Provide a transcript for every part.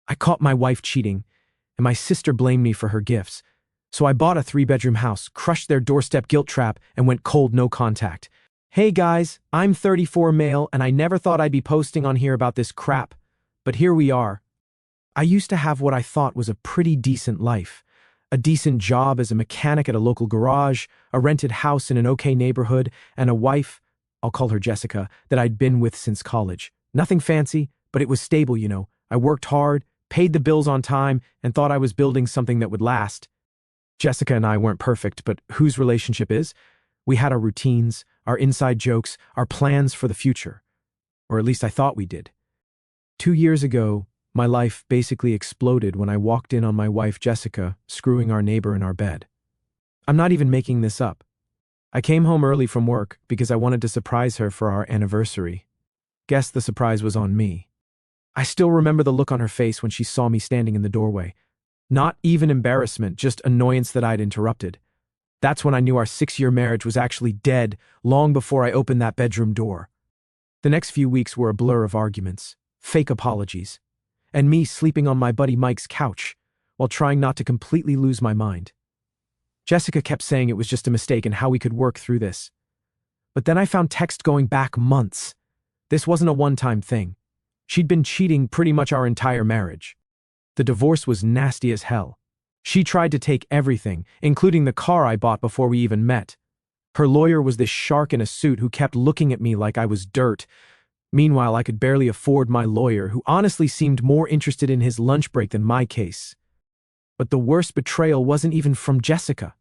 I caught my wife cheating, and my sister blamed me for her gifts. So I bought a 3-bedroom house, crushed their doorstep guilt trap, and went cold no contact. Hey guys, I'm 34 male, and I never thought I'd be posting on here about this crap. But here we are. I used to have what I thought was a pretty decent life. A decent job as a mechanic at a local garage, a rented house in an okay neighborhood, and a wife, I'll call her Jessica, that I'd been with since college. Nothing fancy, but it was stable, you know. I worked hard, paid the bills on time, and thought I was building something that would last. Jessica and I weren't perfect, but whose relationship is? We had our routines, our inside jokes, our plans for the future. Or at least I thought we did. 2 years ago, my life basically exploded when I walked in on my wife Jessica screwing our neighbor in our bed. I'm not even making this up. I came home early from work because I wanted to surprise her for our anniversary. Guess the surprise was on me. I still remember the look on her face when she saw me standing in the doorway. Not even embarrassment, just annoyance that I'd interrupted. That's when I knew our 6-year marriage was actually dead, long before I opened that bedroom door. The next few weeks were a blur of arguments, fake apologies, and me sleeping on my buddy Mike's couch while trying not to completely lose my mind. Jessica kept saying it was just a mistake and how we could work through this. But then I found text going back months. This wasn't a one-time thing. She'd been cheating pretty much our entire marriage. The divorce was nasty as hell. She tried to take everything, including the car I bought before we even met. Her lawyer was this shark in a suit who kept looking at me like I was dirt. Meanwhile, I could barely afford my lawyer, who honestly seemed more interested in his lunch break than my case. But the worst betrayal wasn't even from Jessica.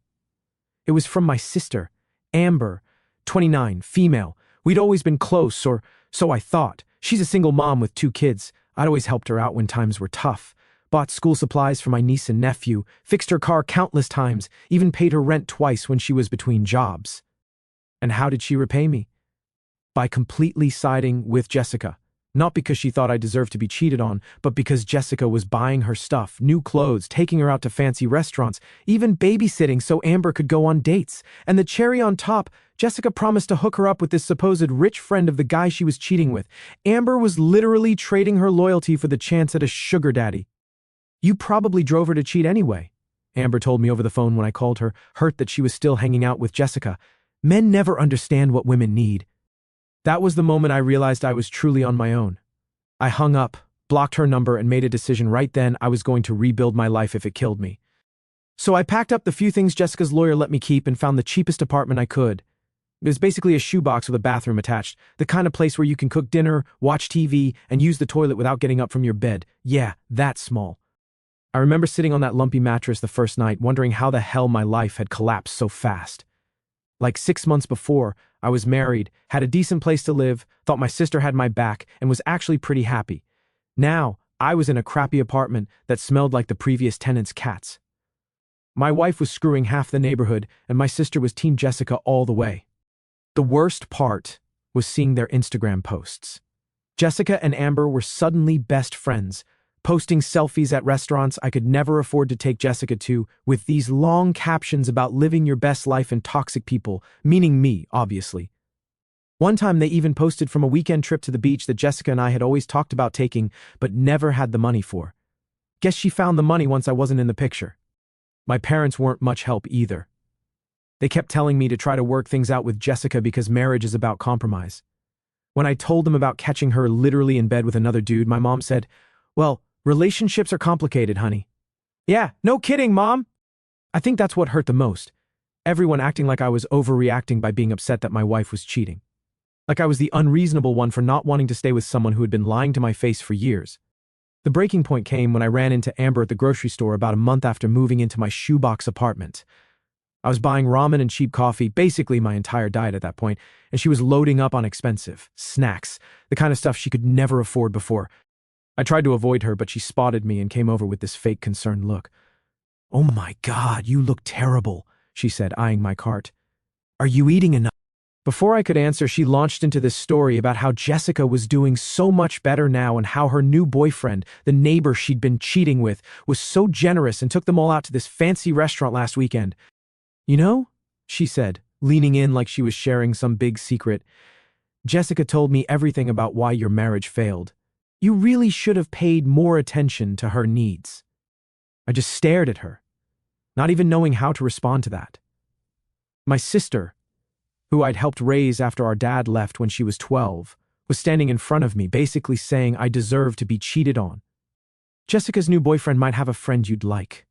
It was from my sister, Amber, 29, female. We'd always been close, or so I thought. She's a single mom with 2 kids. I'd always helped her out when times were tough. Bought school supplies for my niece and nephew, fixed her car countless times, even paid her rent twice when she was between jobs. And how did she repay me? By completely siding with Jessica. Not because she thought I deserved to be cheated on, but because Jessica was buying her stuff, new clothes, taking her out to fancy restaurants, even babysitting so Amber could go on dates. And the cherry on top, Jessica promised to hook her up with this supposed rich friend of the guy she was cheating with. Amber was literally trading her loyalty for the chance at a sugar daddy. You probably drove her to cheat anyway, Amber told me over the phone when I called her, hurt that she was still hanging out with Jessica. Men never understand what women need. That was the moment I realized I was truly on my own. I hung up, blocked her number, and made a decision right then I was going to rebuild my life if it killed me. So I packed up the few things Jessica's lawyer let me keep and found the cheapest apartment I could. It was basically a shoebox with a bathroom attached, the kind of place where you can cook dinner, watch TV, and use the toilet without getting up from your bed. Yeah, that small. I remember sitting on that lumpy mattress the first night, wondering how the hell my life had collapsed so fast. Like 6 months before, I was married, had a decent place to live, thought my sister had my back, and was actually pretty happy. Now, I was in a crappy apartment that smelled like the previous tenant's cats. My wife was screwing half the neighborhood, and my sister was Team Jessica all the way. The worst part was seeing their Instagram posts. Jessica and Amber were suddenly best friends, posting selfies at restaurants I could never afford to take Jessica to, with these long captions about living your best life and toxic people, meaning me, obviously. One time they even posted from a weekend trip to the beach that Jessica and I had always talked about taking, but never had the money for. Guess she found the money once I wasn't in the picture. My parents weren't much help either. They kept telling me to try to work things out with Jessica because marriage is about compromise. When I told them about catching her literally in bed with another dude, my mom said, "Well, relationships are complicated, honey." Yeah, no kidding, Mom. I think that's what hurt the most. Everyone acting like I was overreacting by being upset that my wife was cheating. Like I was the unreasonable one for not wanting to stay with someone who had been lying to my face for years. The breaking point came when I ran into Amber at the grocery store about a month after moving into my shoebox apartment. I was buying ramen and cheap coffee, basically my entire diet at that point, and she was loading up on expensive snacks, the kind of stuff she could never afford before. I tried to avoid her, but she spotted me and came over with this fake concerned look. "Oh my God, you look terrible," she said, eyeing my cart. "Are you eating enough?" Before I could answer, she launched into this story about how Jessica was doing so much better now and how her new boyfriend, the neighbor she'd been cheating with, was so generous and took them all out to this fancy restaurant last weekend. "You know," she said, leaning in like she was sharing some big secret, "Jessica told me everything about why your marriage failed. You really should have paid more attention to her needs." I just stared at her, not even knowing how to respond to that. My sister, who I'd helped raise after our dad left when she was 12, was standing in front of me, basically saying I deserved to be cheated on. "Jessica's new boyfriend might have a friend you'd like,"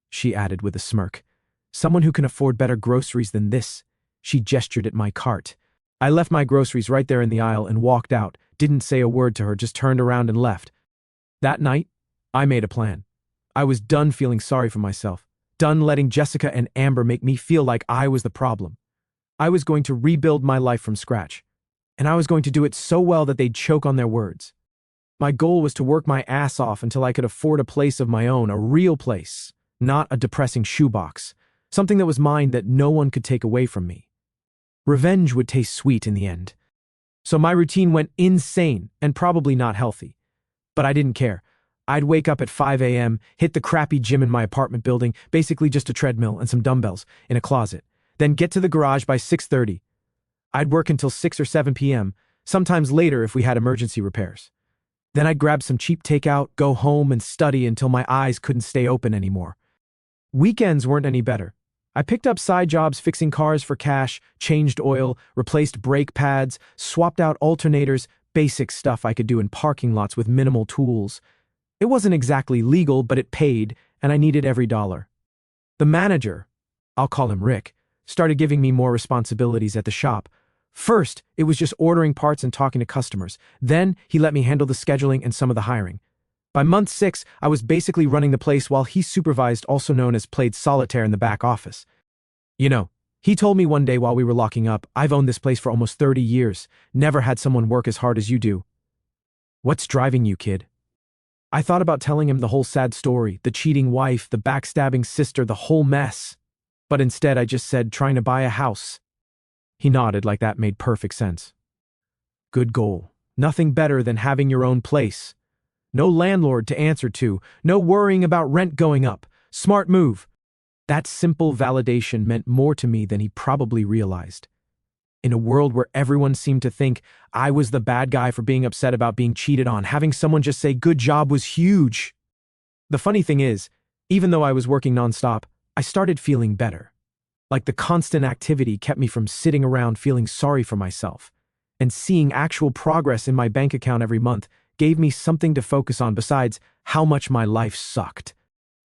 she added with a smirk. "Someone who can afford better groceries than this." She gestured at my cart. I left my groceries right there in the aisle and walked out, didn't say a word to her, just turned around and left. That night, I made a plan. I was done feeling sorry for myself, done letting Jessica and Amber make me feel like I was the problem. I was going to rebuild my life from scratch, and I was going to do it so well that they'd choke on their words. My goal was to work my ass off until I could afford a place of my own, a real place, not a depressing shoebox, something that was mine that no one could take away from me. Revenge would taste sweet in the end. So my routine went insane and probably not healthy. But I didn't care. I'd wake up at 5 a.m., hit the crappy gym in my apartment building, basically just a treadmill and some dumbbells in a closet, then get to the garage by 6:30. I'd work until 6 or 7 p.m., sometimes later if we had emergency repairs. Then I'd grab some cheap takeout, go home, and study until my eyes couldn't stay open anymore. Weekends weren't any better. I picked up side jobs fixing cars for cash, changed oil, replaced brake pads, swapped out alternators, basic stuff I could do in parking lots with minimal tools. It wasn't exactly legal, but it paid, and I needed every dollar. The manager, I'll call him Rick, started giving me more responsibilities at the shop. First, it was just ordering parts and talking to customers. Then, he let me handle the scheduling and some of the hiring. By month 6, I was basically running the place while he supervised, also known as played solitaire in the back office. You know, he told me one day while we were locking up, "I've owned this place for almost 30 years. Never had someone work as hard as you do. What's driving you, kid?" I thought about telling him the whole sad story, the cheating wife, the backstabbing sister, the whole mess. But instead I just said, "Trying to buy a house." He nodded like that made perfect sense. "Good goal. Nothing better than having your own place. No landlord to answer to, no worrying about rent going up. Smart move." That simple validation meant more to me than he probably realized. In a world where everyone seemed to think I was the bad guy for being upset about being cheated on, having someone just say "good job" was huge. The funny thing is, even though I was working nonstop, I started feeling better. Like the constant activity kept me from sitting around feeling sorry for myself. And seeing actual progress in my bank account every month gave me something to focus on besides how much my life sucked.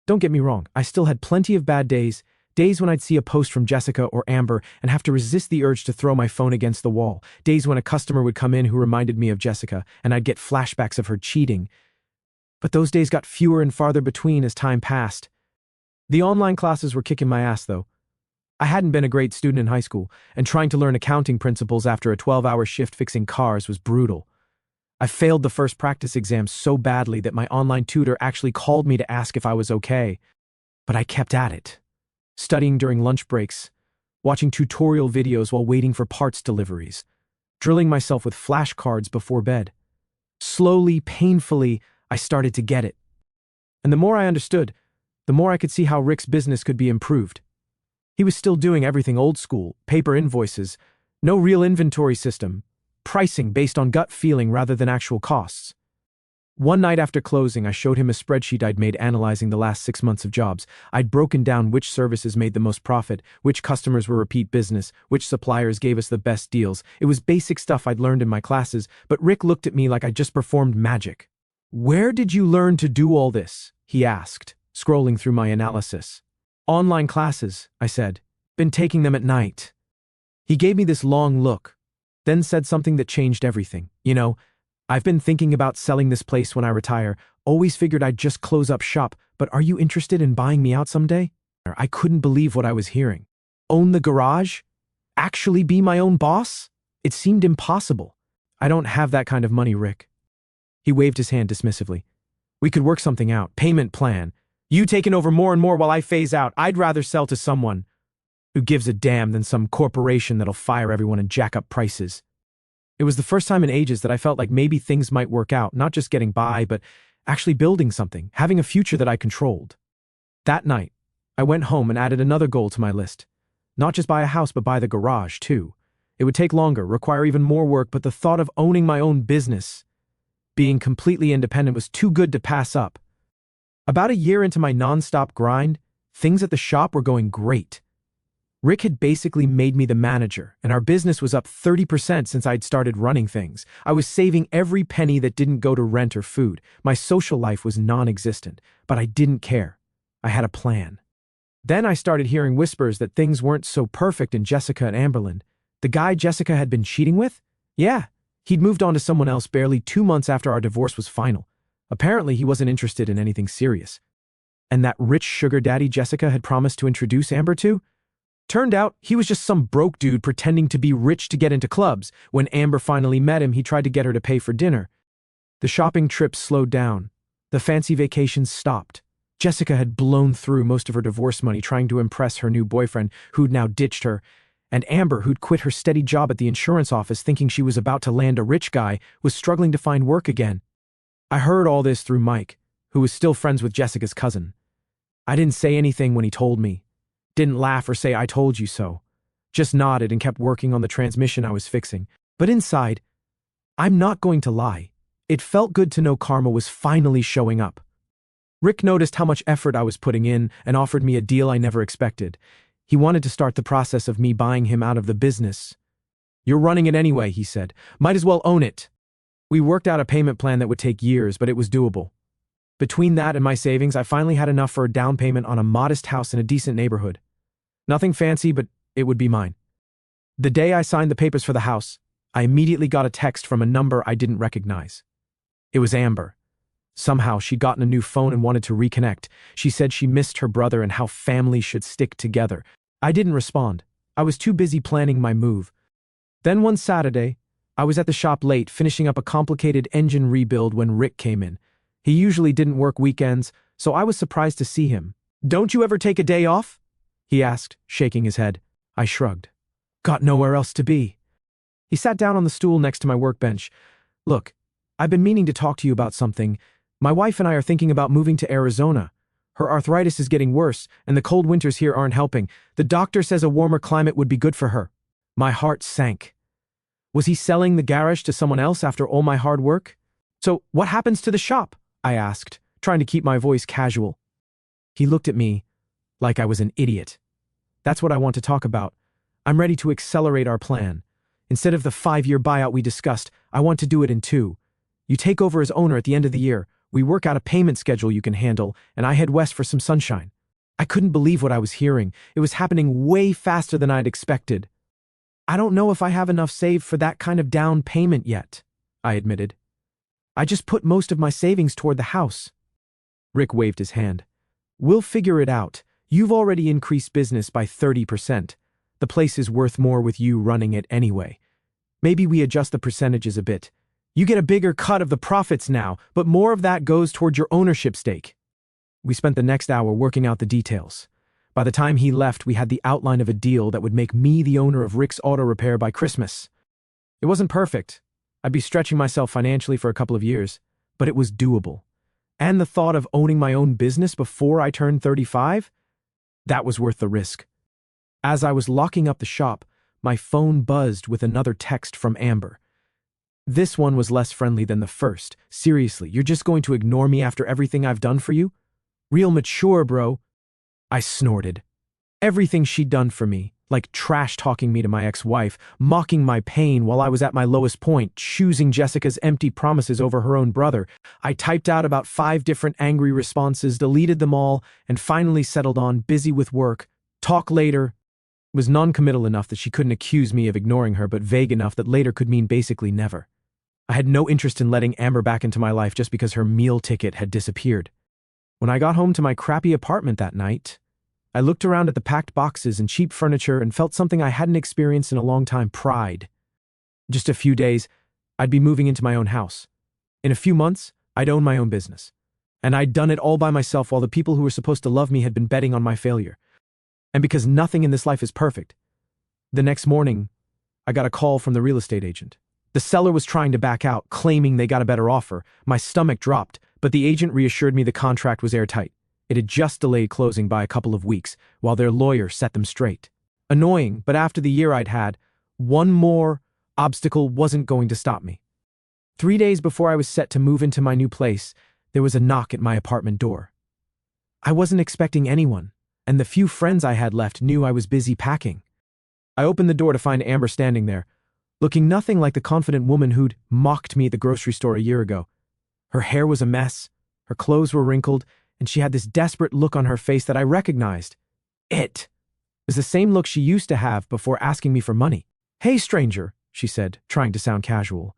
Don't get me wrong, I still had plenty of bad days, days when I'd see a post from Jessica or Amber and have to resist the urge to throw my phone against the wall, days when a customer would come in who reminded me of Jessica and I'd get flashbacks of her cheating. But those days got fewer and farther between as time passed. The online classes were kicking my ass, though. I hadn't been a great student in high school, and trying to learn accounting principles after a 12-hour shift fixing cars was brutal. I failed the first practice exam so badly that my online tutor actually called me to ask if I was okay. But I kept at it, studying during lunch breaks, watching tutorial videos while waiting for parts deliveries, drilling myself with flashcards before bed. Slowly, painfully, I started to get it. And the more I understood, the more I could see how Rick's business could be improved. He was still doing everything old school, paper invoices, no real inventory system, pricing based on gut feeling rather than actual costs. One night after closing, I showed him a spreadsheet I'd made analyzing the last 6 months of jobs. I'd broken down which services made the most profit, which customers were repeat business, which suppliers gave us the best deals. It was basic stuff I'd learned in my classes, but Rick looked at me like I'd just performed magic. "Where did you learn to do all this?" he asked, scrolling through my analysis. "Online classes," I said. "Been taking them at night." He gave me this long look, then said something that changed everything. "You know, I've been thinking about selling this place when I retire. Always figured I'd just close up shop, but are you interested in buying me out someday?" I couldn't believe what I was hearing. Own the garage? Actually be my own boss? It seemed impossible. "I don't have that kind of money, Rick." He waved his hand dismissively. "We could work something out. Payment plan. You taking over more and more while I phase out. I'd rather sell to someone who gives a damn than some corporation that'll fire everyone and jack up prices." It was the first time in ages that I felt like maybe things might work out, not just getting by, but actually building something, having a future that I controlled. That night, I went home and added another goal to my list. Not just buy a house, but buy the garage, too. It would take longer, require even more work, but the thought of owning my own business, Being completely independent was too good to pass up. About a year into my non-stop grind, things at the shop were going great. Rick had basically made me the manager, and our business was up 30% since I'd started running things. I was saving every penny that didn't go to rent or food. My social life was non-existent, but I didn't care. I had a plan. Then I started hearing whispers that things weren't so perfect in Jessica and Amberlin. The guy Jessica had been cheating with? Yeah, he'd moved on to someone else barely 2 months after our divorce was final. Apparently, he wasn't interested in anything serious. And that rich sugar daddy Jessica had promised to introduce Amber to? Turned out, he was just some broke dude pretending to be rich to get into clubs. When Amber finally met him, he tried to get her to pay for dinner. The shopping trips slowed down. The fancy vacations stopped. Jessica had blown through most of her divorce money trying to impress her new boyfriend, who'd now ditched her, and Amber, who'd quit her steady job at the insurance office thinking she was about to land a rich guy, was struggling to find work again. I heard all this through Mike, who was still friends with Jessica's cousin. I didn't say anything when he told me. Didn't laugh or say I told you so. Just nodded and kept working on the transmission I was fixing. But inside, I'm not going to lie, it felt good to know karma was finally showing up. Rick noticed how much effort I was putting in and offered me a deal I never expected. He wanted to start the process of me buying him out of the business. "You're running it anyway," he said. "Might as well own it." We worked out a payment plan that would take years, but it was doable. Between that and my savings, I finally had enough for a down payment on a modest house in a decent neighborhood. Nothing fancy, but it would be mine. The day I signed the papers for the house, I immediately got a text from a number I didn't recognize. It was Amber. Somehow, she'd gotten a new phone and wanted to reconnect. She said she missed her brother and how family should stick together. I didn't respond. I was too busy planning my move. Then one Saturday, I was at the shop late, finishing up a complicated engine rebuild when Rick came in. He usually didn't work weekends, so I was surprised to see him. "Don't you ever take a day off?" he asked, shaking his head. I shrugged. Got nowhere else to be. He sat down on the stool next to my workbench. "Look, I've been meaning to talk to you about something. My wife and I are thinking about moving to Arizona. Her arthritis is getting worse, and the cold winters here aren't helping. The doctor says a warmer climate would be good for her." My heart sank. Was he selling the garage to someone else after all my hard work? "So, what happens to the shop?" I asked, trying to keep my voice casual. He looked at me like I was an idiot. "That's what I want to talk about. I'm ready to accelerate our plan. Instead of the 5-year buyout we discussed, I want to do it in 2. You take over as owner at the end of the year, we work out a payment schedule you can handle, and I head west for some sunshine." I couldn't believe what I was hearing. It was happening way faster than I'd expected. "I don't know if I have enough saved for that kind of down payment yet," I admitted. "I just put most of my savings toward the house." Rick waved his hand. "We'll figure it out. You've already increased business by 30%. The place is worth more with you running it anyway. Maybe we adjust the percentages a bit. You get a bigger cut of the profits now, but more of that goes toward your ownership stake." We spent the next hour working out the details. By the time he left, we had the outline of a deal that would make me the owner of Rick's Auto Repair by Christmas. It wasn't perfect. I'd be stretching myself financially for a couple of years, but it was doable. And the thought of owning my own business before I turned 35? That was worth the risk. As I was locking up the shop, my phone buzzed with another text from Amber. This one was less friendly than the first. "Seriously, you're just going to ignore me after everything I've done for you? Real mature, bro." I snorted. Everything she'd done for me, like trash-talking me to my ex-wife, mocking my pain while I was at my lowest point, choosing Jessica's empty promises over her own brother. I typed out about 5 different angry responses, deleted them all, and finally settled on "busy with work, talk later." It was non-committal enough that she couldn't accuse me of ignoring her, but vague enough that later could mean basically never. I had no interest in letting Amber back into my life just because her meal ticket had disappeared. When I got home to my crappy apartment that night, I looked around at the packed boxes and cheap furniture and felt something I hadn't experienced in a long time: pride. Just a few days, I'd be moving into my own house. In a few months, I'd own my own business. And I'd done it all by myself while the people who were supposed to love me had been betting on my failure. And because nothing in this life is perfect. The next morning, I got a call from the real estate agent. The seller was trying to back out, claiming they got a better offer. My stomach dropped, but the agent reassured me the contract was airtight. It had just delayed closing by a couple of weeks, while their lawyer set them straight. Annoying, but after the year I'd had, one more obstacle wasn't going to stop me. 3 days before I was set to move into my new place, there was a knock at my apartment door. I wasn't expecting anyone, and the few friends I had left knew I was busy packing. I opened the door to find Amber standing there, looking nothing like the confident woman who'd mocked me at the grocery store a year ago. Her hair was a mess, her clothes were wrinkled, and she had this desperate look on her face that I recognized. It was the same look she used to have before asking me for money. "Hey, stranger," she said, trying to sound casual.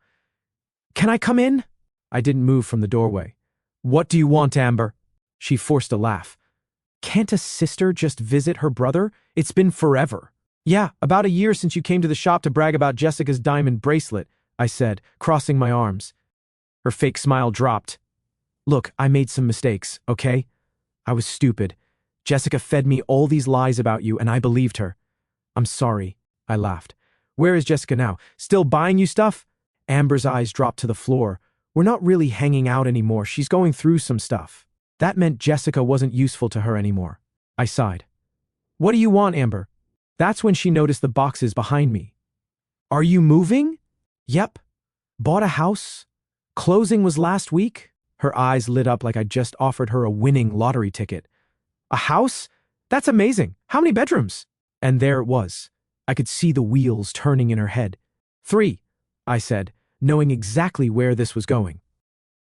"Can I come in?" I didn't move from the doorway. "What do you want, Amber?" She forced a laugh. "Can't a sister just visit her brother? It's been forever." "Yeah, about a year since you came to the shop to brag about Jessica's diamond bracelet," I said, crossing my arms. Her fake smile dropped. "Look, I made some mistakes, okay? I was stupid. Jessica fed me all these lies about you, and I believed her. I'm sorry," I laughed. "Where is Jessica now? Still buying you stuff?" Amber's eyes dropped to the floor. "We're not really hanging out anymore. She's going through some stuff." That meant Jessica wasn't useful to her anymore. I sighed. "What do you want, Amber?" That's when she noticed the boxes behind me. "Are you moving?" "Yep. Bought a house. Closing was last week." Her eyes lit up like I'd just offered her a winning lottery ticket. "A house? That's amazing. How many bedrooms?" And there it was. I could see the wheels turning in her head. "3, I said, knowing exactly where this was going.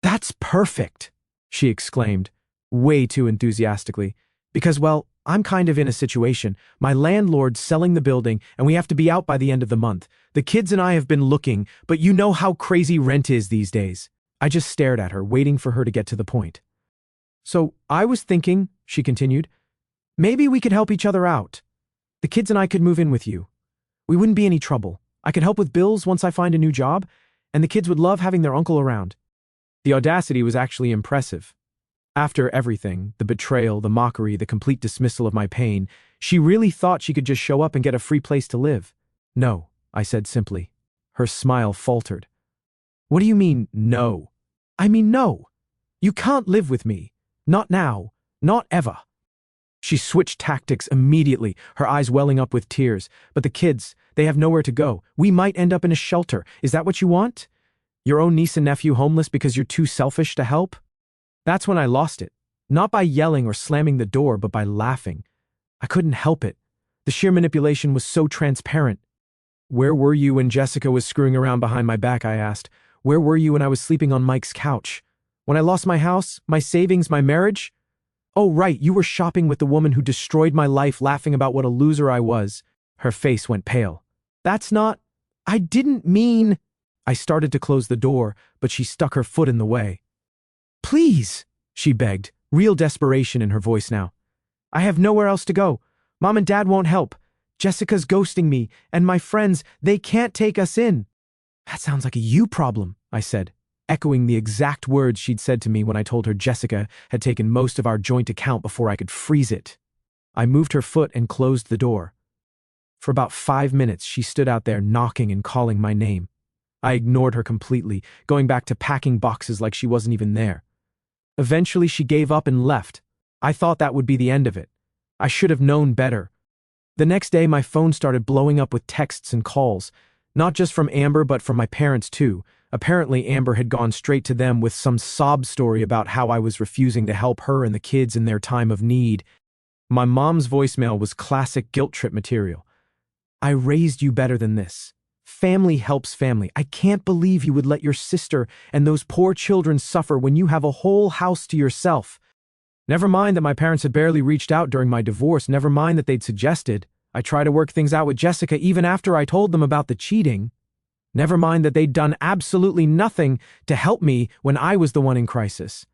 "That's perfect," she exclaimed, way too enthusiastically. "Because, well, I'm kind of in a situation. My landlord's selling the building, and we have to be out by the end of the month. The kids and I have been looking, but you know how crazy rent is these days." I just stared at her, waiting for her to get to the point. "So I was thinking," she continued, "maybe we could help each other out. The kids and I could move in with you. We wouldn't be any trouble. I could help with bills once I find a new job, and the kids would love having their uncle around." The audacity was actually impressive. After everything, the betrayal, the mockery, the complete dismissal of my pain, she really thought she could just show up and get a free place to live. "No," I said simply. Her smile faltered. "What do you mean, no?" "I mean no. You can't live with me. Not now. Not ever." She switched tactics immediately, her eyes welling up with tears. "But the kids, they have nowhere to go. We might end up in a shelter. Is that what you want? Your own niece and nephew homeless because you're too selfish to help?" That's when I lost it. Not by yelling or slamming the door, but by laughing. I couldn't help it. The sheer manipulation was so transparent. "Where were you when Jessica was screwing around behind my back?" I asked. "Where were you when I was sleeping on Mike's couch? When I lost my house, my savings, my marriage? Oh, right, you were shopping with the woman who destroyed my life, laughing about what a loser I was." Her face went pale. "That's not... I didn't mean..." I started to close the door, but she stuck her foot in the way. "Please," she begged, real desperation in her voice now. "I have nowhere else to go. Mom and Dad won't help. Jessica's ghosting me, and my friends, they can't take us in." "That sounds like a you problem," I said, echoing the exact words she'd said to me when I told her Jessica had taken most of our joint account before I could freeze it. I moved her foot and closed the door. For about 5 minutes, she stood out there knocking and calling my name. I ignored her completely, going back to packing boxes like she wasn't even there. Eventually, she gave up and left. I thought that would be the end of it. I should have known better. The next day, my phone started blowing up with texts and calls, not just from Amber, but from my parents too. Apparently, Amber had gone straight to them with some sob story about how I was refusing to help her and the kids in their time of need. My mom's voicemail was classic guilt trip material. "I raised you better than this. Family helps family. I can't believe you would let your sister and those poor children suffer when you have a whole house to yourself. Never mind that my parents had barely reached out during my divorce. Never mind that they'd suggested I try to work things out with Jessica even after I told them about the cheating. Never mind that they'd done absolutely nothing to help me when I was the one in crisis."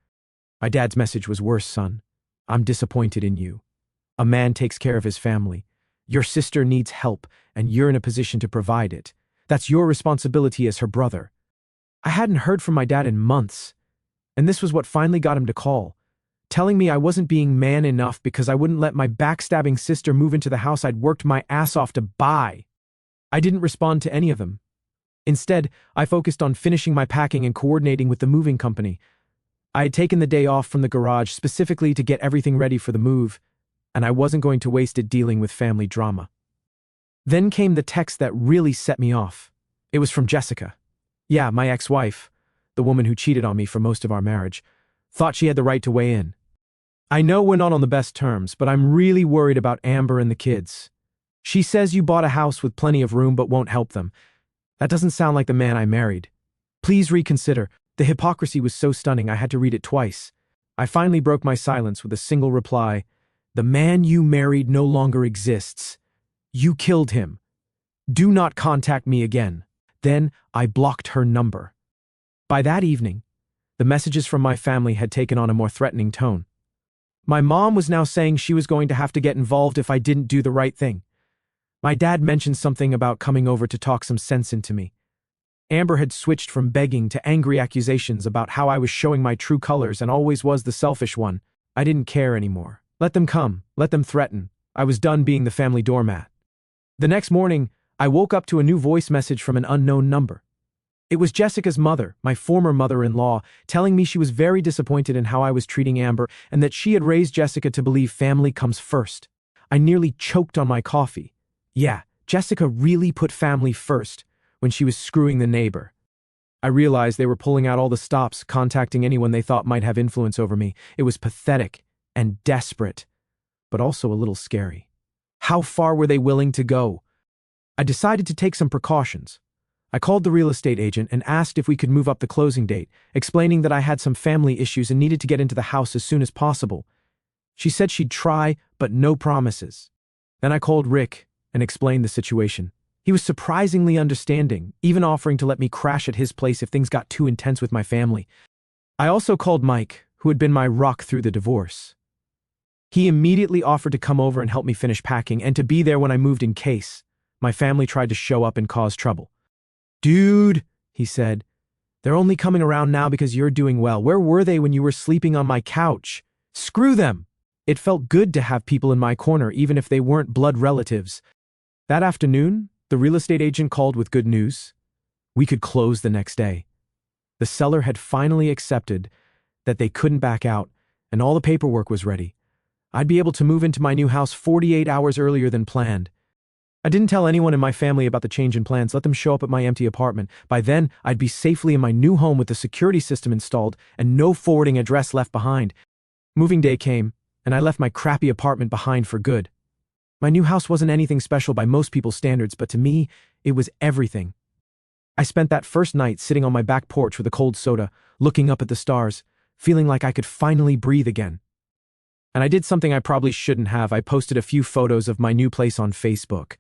My dad's message was worse, son. "I'm disappointed in you. A man takes care of his family. Your sister needs help, and you're in a position to provide it. That's your responsibility as her brother." I hadn't heard from my dad in months, and this was what finally got him to call, telling me I wasn't being man enough because I wouldn't let my backstabbing sister move into the house I'd worked my ass off to buy. I didn't respond to any of them. Instead, I focused on finishing my packing and coordinating with the moving company. I had taken the day off from the garage specifically to get everything ready for the move, and I wasn't going to waste it dealing with family drama. Then came the text that really set me off. It was from Jessica. Yeah, my ex-wife. the woman who cheated on me for most of our marriage, thought she had the right to weigh in. I know we're not on the best terms, but I'm really worried about Amber and the kids. She says you bought a house with plenty of room but won't help them. That doesn't sound like the man I married. Please reconsider. The hypocrisy was so stunning I had to read it twice. I finally broke my silence with a single reply. The man you married no longer exists. You killed him. Do not contact me again. Then I blocked her number. By that evening, the messages from my family had taken on a more threatening tone. My mom was now saying she was going to have to get involved if I didn't do the right thing. My dad mentioned something about coming over to talk some sense into me. Amber had switched from begging to angry accusations about how I was showing my true colors and always was the selfish one. I didn't care anymore. Let them come, let them threaten. I was done being the family doormat. The next morning, I woke up to a new voice message from an unknown number. It was Jessica's mother, my former mother-in-law, telling me she was very disappointed in how I was treating Amber and that she had raised Jessica to believe family comes first. I nearly choked on my coffee. Yeah, Jessica really put family first when she was screwing the neighbor. I realized they were pulling out all the stops, contacting anyone they thought might have influence over me. It was pathetic and desperate, but also a little scary. How far were they willing to go? I decided to take some precautions. I called the real estate agent and asked if we could move up the closing date, explaining that I had some family issues and needed to get into the house as soon as possible. She said she'd try, but no promises. Then I called Rick and explained the situation. He was surprisingly understanding, even offering to let me crash at his place if things got too intense with my family. I also called Mike, who had been my rock through the divorce. He immediately offered to come over and help me finish packing and to be there when I moved in case my family tried to show up and cause trouble. Dude, he said, they're only coming around now because you're doing well. Where were they when you were sleeping on my couch? Screw them. It felt good to have people in my corner, even if they weren't blood relatives. That afternoon, the real estate agent called with good news. We could close the next day. The seller had finally accepted that they couldn't back out, and all the paperwork was ready. I'd be able to move into my new house 48 hours earlier than planned. I didn't tell anyone in my family about the change in plans, let them show up at my empty apartment. By then, I'd be safely in my new home with the security system installed and no forwarding address left behind. Moving day came, and I left my crappy apartment behind for good. My new house wasn't anything special by most people's standards, but to me, it was everything. I spent that first night sitting on my back porch with a cold soda, looking up at the stars, feeling like I could finally breathe again. And I did something I probably shouldn't have. I posted a few photos of my new place on Facebook.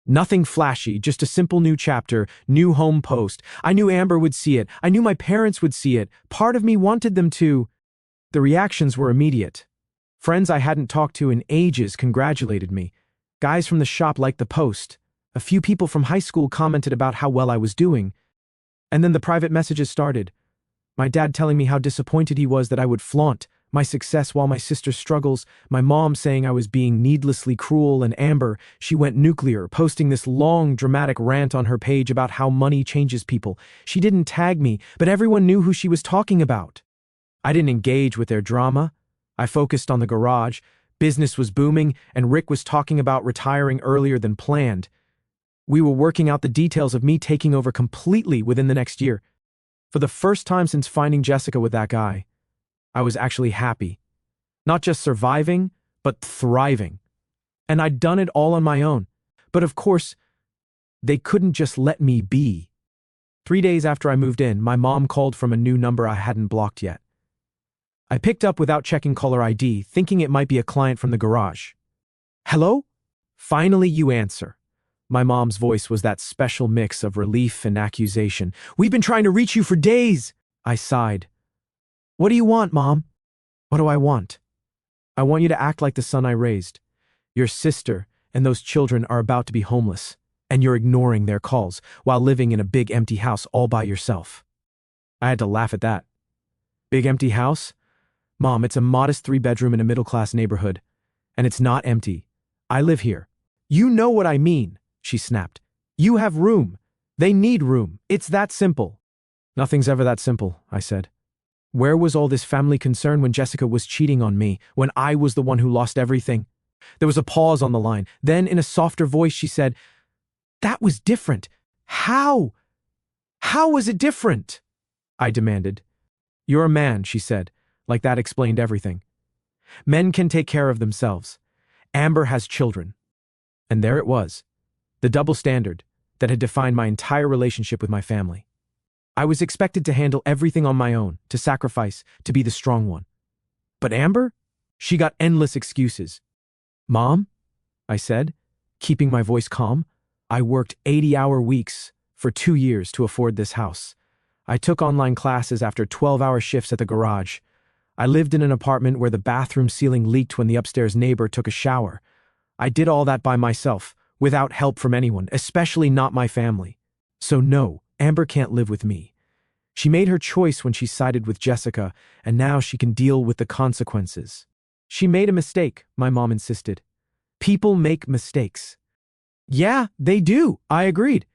Nothing flashy, just a simple new chapter, new home post. I knew Amber would see it. I knew my parents would see it. Part of me wanted them to. The reactions were immediate. Friends I hadn't talked to in ages congratulated me. Guys from the shop liked the post. A few people from high school commented about how well I was doing. And then the private messages started. My dad telling me how disappointed he was that I would flaunt my success while my sister struggles, my mom saying I was being needlessly cruel, and Amber, she went nuclear, posting this long, dramatic rant on her page about how money changes people. She didn't tag me, but everyone knew who she was talking about. I didn't engage with their drama. I focused on the garage. Business was booming, and Rick was talking about retiring earlier than planned. We were working out the details of me taking over completely within the next year. For the first time since finding Jessica with that guy, I was actually happy. Not just surviving, but thriving. And I'd done it all on my own. But of course, they couldn't just let me be. 3 days after I moved in, my mom called from a new number I hadn't blocked yet. I picked up without checking caller ID, thinking it might be a client from the garage. Hello? Finally you answer. My mom's voice was that special mix of relief and accusation. We've been trying to reach you for days. I sighed. What do you want, Mom? What do I want? I want you to act like the son I raised. Your sister and those children are about to be homeless, and you're ignoring their calls while living in a big empty house all by yourself. I had to laugh at that. Big empty house? Mom, it's a modest 3-bedroom in a middle-class neighborhood, and it's not empty. I live here. You know what I mean, she snapped. You have room. They need room. It's that simple. Nothing's ever that simple, I said. Where was all this family concern when Jessica was cheating on me, when I was the one who lost everything? There was a pause on the line. Then, in a softer voice, she said, That was different. How? How was it different? I demanded. You're a man, she said, like that explained everything. Men can take care of themselves. Amber has children. And there it was, the double standard that had defined my entire relationship with my family. I was expected to handle everything on my own, to sacrifice, to be the strong one. But Amber? She got endless excuses. Mom? I said, keeping my voice calm. I worked 80-hour weeks for 2 years to afford this house. I took online classes after 12-hour shifts at the garage. I lived in an apartment where the bathroom ceiling leaked when the upstairs neighbor took a shower. I did all that by myself, without help from anyone, especially not my family. So no, Amber can't live with me. She made her choice when she sided with Jessica, and now she can deal with the consequences. She made a mistake, my mom insisted. People make mistakes. Yeah, they do, I agreed.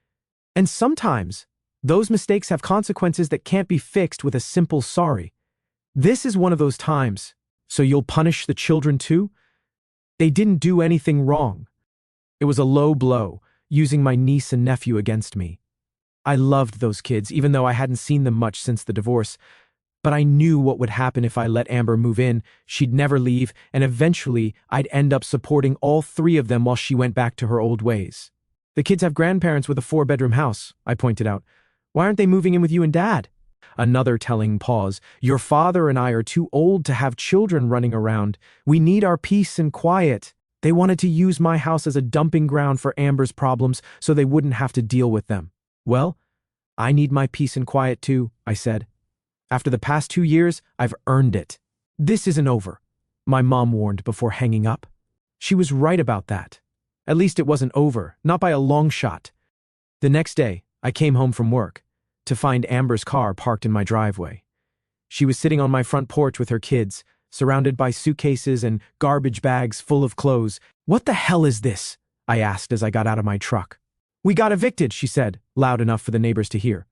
And sometimes, those mistakes have consequences that can't be fixed with a simple sorry. This is one of those times. So you'll punish the children too? They didn't do anything wrong. It was a low blow, using my niece and nephew against me. I loved those kids, even though I hadn't seen them much since the divorce. But I knew what would happen if I let Amber move in. She'd never leave, and eventually I'd end up supporting all 3 of them while she went back to her old ways. The kids have grandparents with a 4-bedroom house, I pointed out. Why aren't they moving in with you and Dad? Another telling pause. Your father and I are too old to have children running around. We need our peace and quiet. They wanted to use my house as a dumping ground for Amber's problems so they wouldn't have to deal with them. Well, I need my peace and quiet too, I said. After the past 2 years, I've earned it. This isn't over, my mom warned before hanging up. She was right about that. At least it wasn't over, not by a long shot. The next day, I came home from work to find Amber's car parked in my driveway. She was sitting on my front porch with her kids, surrounded by suitcases and garbage bags full of clothes. What the hell is this? I asked as I got out of my truck. We got evicted, she said, loud enough for the neighbors to hear.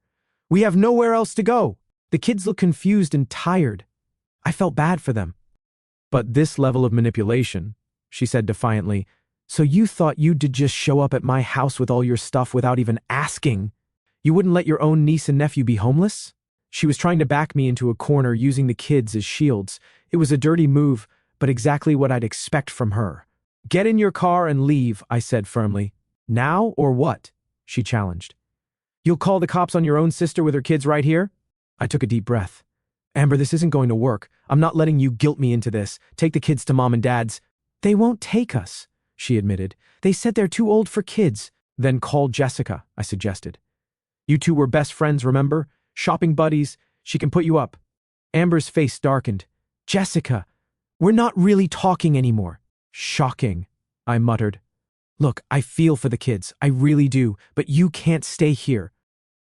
We have nowhere else to go. The kids looked confused and tired. I felt bad for them. But this level of manipulation, she said defiantly, so you thought you'd just show up at my house with all your stuff without even asking? You wouldn't let your own niece and nephew be homeless? She was trying to back me into a corner using the kids as shields. It was a dirty move, but exactly what I'd expect from her. Get in your car and leave, I said firmly. Now or what? She challenged. You'll call the cops on your own sister with her kids right here? I took a deep breath. Amber, this isn't going to work. I'm not letting you guilt me into this. Take the kids to Mom and Dad's. They won't take us, she admitted. They said they're too old for kids. Then call Jessica, I suggested. You two were best friends, remember? Shopping buddies. She can put you up. Amber's face darkened. Jessica, we're not really talking anymore. Shocking, I muttered. Look, I feel for the kids. I really do. But you can't stay here.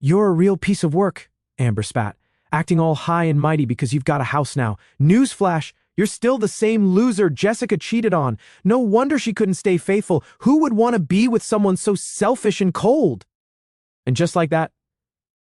You're a real piece of work, Amber spat, acting all high and mighty because you've got a house now. Newsflash, you're still the same loser Jessica cheated on. No wonder she couldn't stay faithful. Who would want to be with someone so selfish and cold? And just like that,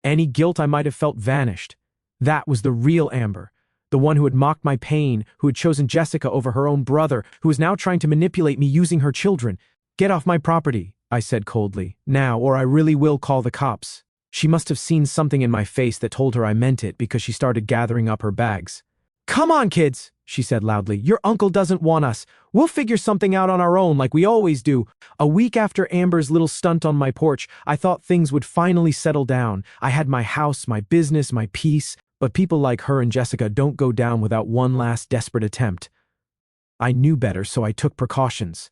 any guilt I might have felt vanished. That was the real Amber, the one who had mocked my pain, who had chosen Jessica over her own brother, who was now trying to manipulate me using her children. Get off my property, I said coldly, now, or I really will call the cops. She must have seen something in my face that told her I meant it because she started gathering up her bags. Come on, kids, she said loudly. Your uncle doesn't want us. We'll figure something out on our own like we always do. A week after Amber's little stunt on my porch, I thought things would finally settle down. I had my house, my business, my peace, but people like her and Jessica don't go down without one last desperate attempt. I knew better, so I took precautions.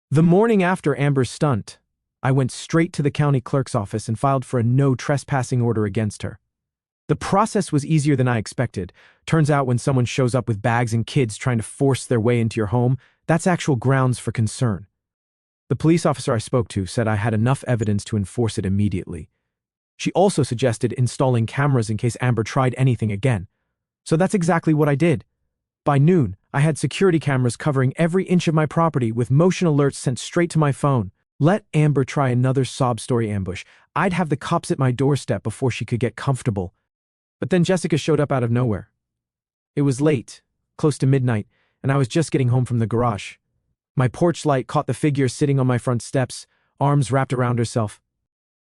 The morning after Amber's stunt, I went straight to the county clerk's office and filed for a no trespassing order against her. The process was easier than I expected. Turns out when someone shows up with bags and kids trying to force their way into your home, that's actual grounds for concern. The police officer I spoke to said I had enough evidence to enforce it immediately. She also suggested installing cameras in case Amber tried anything again. So that's exactly what I did. By noon, I had security cameras covering every inch of my property with motion alerts sent straight to my phone. Let Amber try another sob story ambush. I'd have the cops at my doorstep before she could get comfortable. But then Jessica showed up out of nowhere. It was late, close to midnight, and I was just getting home from the garage. My porch light caught the figure sitting on my front steps, arms wrapped around herself.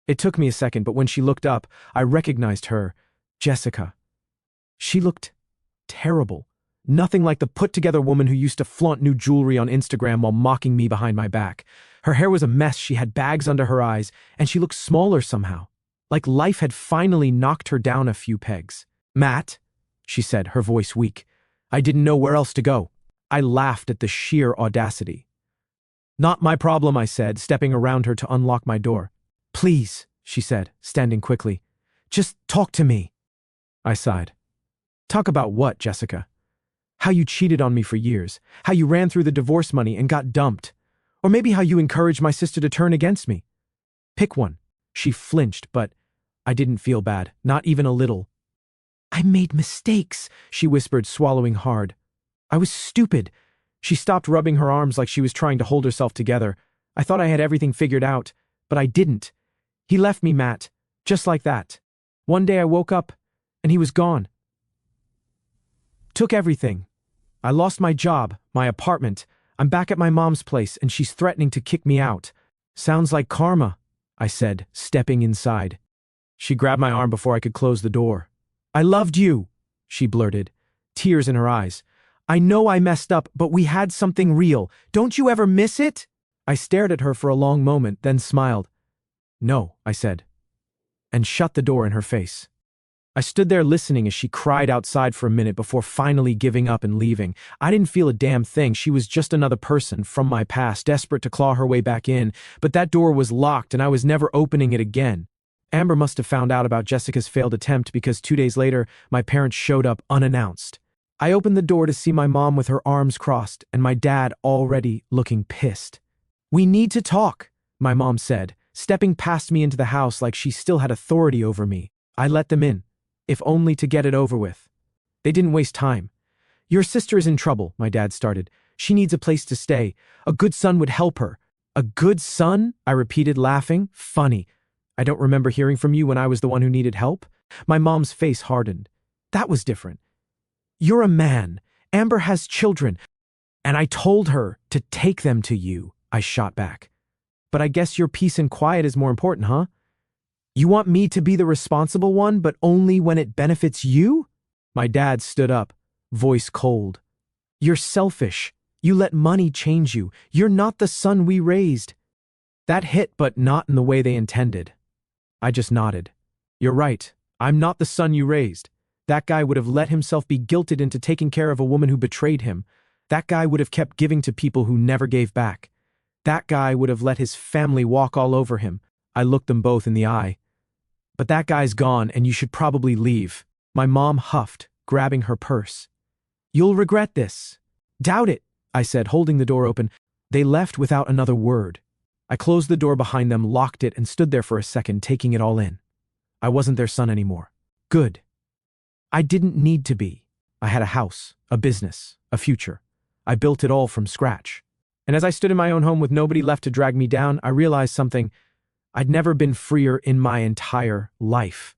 It took me a second, but when she looked up, I recognized her, Jessica. She looked terrible. Nothing like the put-together woman who used to flaunt new jewelry on Instagram while mocking me behind my back. Her hair was a mess, she had bags under her eyes, and she looked smaller somehow, like life had finally knocked her down a few pegs. "Matt," she said, her voice weak. I didn't know where else to go. I laughed at the sheer audacity. "Not my problem," I said, stepping around her to unlock my door. "Please," she said, standing quickly. "Just talk to me." I sighed. "Talk about what, Jessica? How you cheated on me for years, how you ran through the divorce money and got dumped, or maybe how you encouraged my sister to turn against me. Pick one." She flinched, but I didn't feel bad, not even a little. "I made mistakes," she whispered, swallowing hard. "I was stupid." She stopped rubbing her arms like she was trying to hold herself together. I thought I had everything figured out, but I didn't. He left me, Matt, just like that. One day I woke up, and he was gone. Took everything. I lost my job, my apartment. I'm back at my mom's place, and she's threatening to kick me out. "Sounds like karma," I said, stepping inside. She grabbed my arm before I could close the door. "I loved you," she blurted, tears in her eyes. "I know I messed up, but we had something real. Don't you ever miss it?" I stared at her for a long moment, then smiled. "No," I said, and shut the door in her face. I stood there listening as she cried outside for a minute before finally giving up and leaving. I didn't feel a damn thing. She was just another person from my past, desperate to claw her way back in, but that door was locked and I was never opening it again. Amber must have found out about Jessica's failed attempt because 2 days later, my parents showed up unannounced. I opened the door to see my mom with her arms crossed and my dad already looking pissed. "We need to talk," my mom said, stepping past me into the house like she still had authority over me. I let them in, if only to get it over with. They didn't waste time. "Your sister is in trouble," my dad started. "She needs a place to stay. A good son would help her." "A good son?" I repeated, laughing. "Funny. I don't remember hearing from you when I was the one who needed help." My mom's face hardened. "That was different. You're a man. Amber has children. And I told her to take them to you," I shot back. "But I guess your peace and quiet is more important, huh? You want me to be the responsible one, but only when it benefits you?" My dad stood up, voice cold. "You're selfish. You let money change you. You're not the son we raised." That hit, but not in the way they intended. I just nodded. "You're right. I'm not the son you raised. That guy would have let himself be guilted into taking care of a woman who betrayed him. That guy would have kept giving to people who never gave back. That guy would have let his family walk all over him." I looked them both in the eye. "But that guy's gone, and you should probably leave." My mom huffed, grabbing her purse. "You'll regret this." "Doubt it," I said, holding the door open. They left without another word. I closed the door behind them, locked it, and stood there for a second, taking it all in. I wasn't their son anymore. Good. I didn't need to be. I had a house, a business, a future. I built it all from scratch. And as I stood in my own home with nobody left to drag me down, I realized something. I'd never been freer in my entire life.